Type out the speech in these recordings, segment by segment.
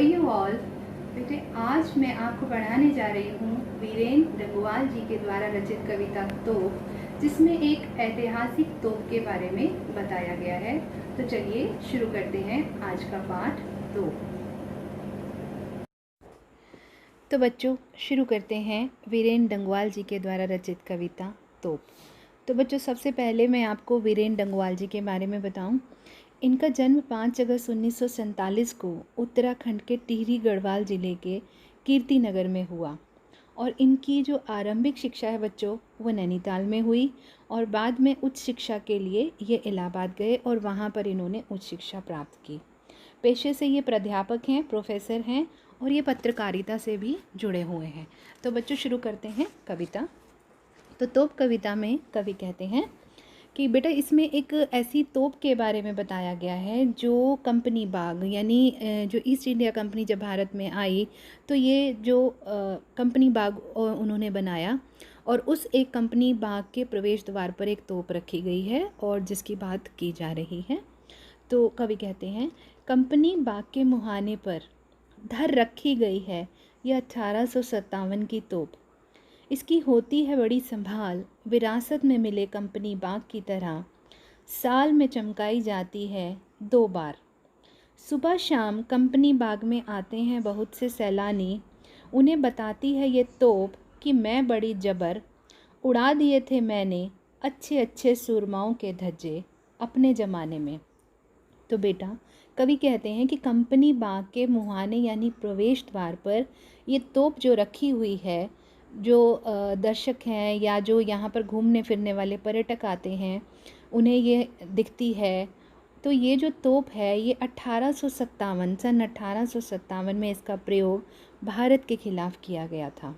You all. बेटे आज मैं आपको पढ़ाने जा रही हूँ वीरेंद्र डंगवाल जी के द्वारा रचित कविता तोप, जिसमें एक ऐतिहासिक तोप के बारे में बताया गया है। तो चलिए शुरू करते हैं आज का पाठ तोप। तो बच्चों शुरू करते हैं वीरेंद्र डंगवाल जी के द्वारा रचित कविता तोप। तो बच्चों सबसे पहले मैं आपको वीरेंद्र डंगवाल जी के बारे में बताऊं। इनका जन्म 5 अगस्त 1947 को उत्तराखंड के टिहरी गढ़वाल ज़िले के कीर्ति नगर में हुआ और इनकी जो आरंभिक शिक्षा है बच्चों वो नैनीताल में हुई और बाद में उच्च शिक्षा के लिए ये इलाहाबाद गए और वहाँ पर इन्होंने उच्च शिक्षा प्राप्त की। पेशे से ये प्राध्यापक हैं, प्रोफेसर हैं और ये पत्रकारिता से भी जुड़े हुए हैं। तो बच्चों शुरू करते हैं कविता। तो तोप कविता में कवि कहते हैं कि बेटा इसमें एक ऐसी तोप के बारे में बताया गया है जो कंपनी बाग यानी जो ईस्ट इंडिया कंपनी जब भारत में आई तो ये जो कंपनी बाग उन्होंने बनाया और उस एक कंपनी बाग के प्रवेश द्वार पर एक तोप रखी गई है और जिसकी बात की जा रही है। तो कवि कहते हैं कंपनी बाग के मुहाने पर धर रखी गई है यह 1857 की तोप। इसकी होती है बड़ी संभाल, विरासत में मिले कंपनी बाग की तरह साल में चमकाई जाती है 2 बार। सुबह शाम कंपनी बाग में आते हैं बहुत से सैलानी, उन्हें बताती है ये तोप कि मैं बड़ी जबर उड़ा दिए थे मैंने अच्छे अच्छे सुरमाओं के धज्जे अपने ज़माने में। तो बेटा कवि कहते हैं कि कंपनी बाग के मुहाने यानी प्रवेश द्वार पर ये तोप जो रखी हुई है, जो दर्शक हैं या जो यहाँ पर घूमने फिरने वाले पर्यटक आते हैं उन्हें ये दिखती है। तो ये जो तोप है ये सन 1857 में इसका प्रयोग भारत के खिलाफ़ किया गया था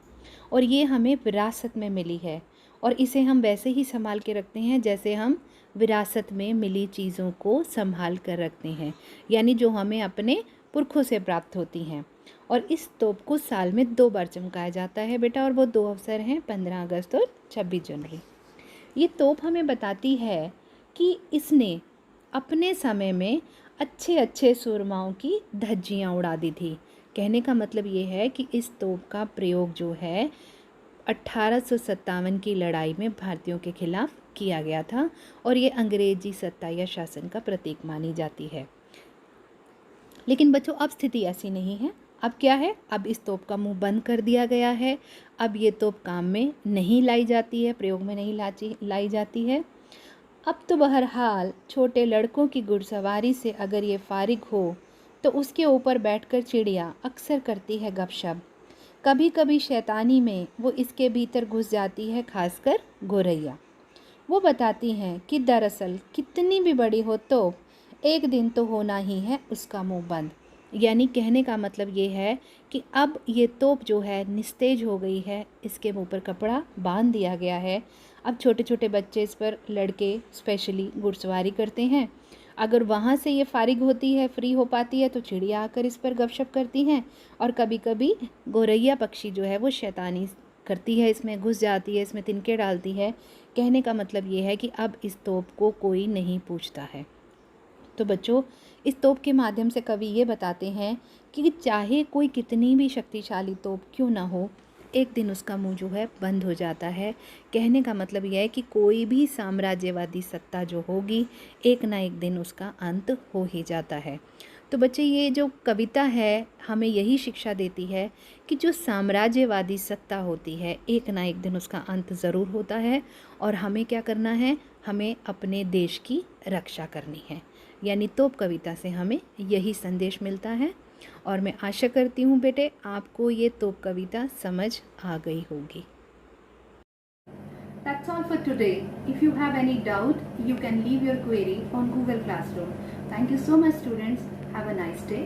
और ये हमें विरासत में मिली है और इसे हम वैसे ही संभाल के रखते हैं जैसे हम विरासत में मिली चीज़ों को संभाल कर रखते हैं, यानी जो हमें अपने पुरखों से प्राप्त होती हैं। और इस तोप को साल में 2 बार चमकाया जाता है बेटा और वो 2 अवसर हैं 15 अगस्त और 26 जनवरी। ये तोप हमें बताती है कि इसने अपने समय में अच्छे अच्छे सुरमाओं की धज्जियाँ उड़ा दी थी। कहने का मतलब ये है कि इस तोप का प्रयोग जो है 1857 की लड़ाई में भारतीयों के खिलाफ किया गया था और ये अंग्रेजी सत्ता या शासन का प्रतीक मानी जाती है। लेकिन बच्चों अब स्थिति ऐसी नहीं है। अब क्या है, अब इस तोप का मुंह बंद कर दिया गया है। अब ये तोप काम में नहीं लाई जाती है, प्रयोग में नहीं लाई जाती है। अब तो बहरहाल छोटे लड़कों की घुड़सवारी से अगर ये फारिग हो तो उसके ऊपर बैठकर चिड़िया अक्सर करती है गपशप। कभी कभी शैतानी में वो इसके भीतर घुस जाती है, खासकर गोरैया। वो बताती हैं कि दरअसल कितनी भी बड़ी हो तो एक दिन तो होना ही है उसका मुंह बंद। यानी कहने का मतलब ये है कि अब ये तोप जो है निस्तेज हो गई है, इसके मुंह पर कपड़ा बांध दिया गया है। अब छोटे छोटे बच्चे इस पर, लड़के स्पेशली, घुड़सवारी करते हैं। अगर वहाँ से ये फारिग होती है, फ्री हो पाती है तो चिड़िया आकर इस पर गपशप करती हैं और कभी कभी गोरैया पक्षी जो है वो शैतानी करती है, इसमें घुस जाती है, इसमें तिनके डालती है। कहने का मतलब ये है कि अब इस तोप को कोई नहीं पूछता है। तो बच्चों इस तोप के माध्यम से कवि ये बताते हैं कि चाहे कोई कितनी भी शक्तिशाली तोप क्यों ना हो, एक दिन उसका मुंह जो है बंद हो जाता है। कहने का मतलब यह है कि कोई भी साम्राज्यवादी सत्ता जो होगी एक ना एक दिन उसका अंत हो ही जाता है। तो बच्चे ये जो कविता है हमें यही शिक्षा देती है कि जो साम्राज्यवादी सत्ता होती है एक ना एक दिन उसका अंत ज़रूर होता है और हमें क्या करना है, हमें अपने देश की रक्षा करनी है। यानी तोप कविता से हमें यही संदेश मिलता है और मैं आशा करती हूँ बेटे आपको ये तोप कविता समझ आ गई होगी। That's all for today. If you have any doubt, you can leave your query on Google Classroom. Thank you so much students. Have a nice day.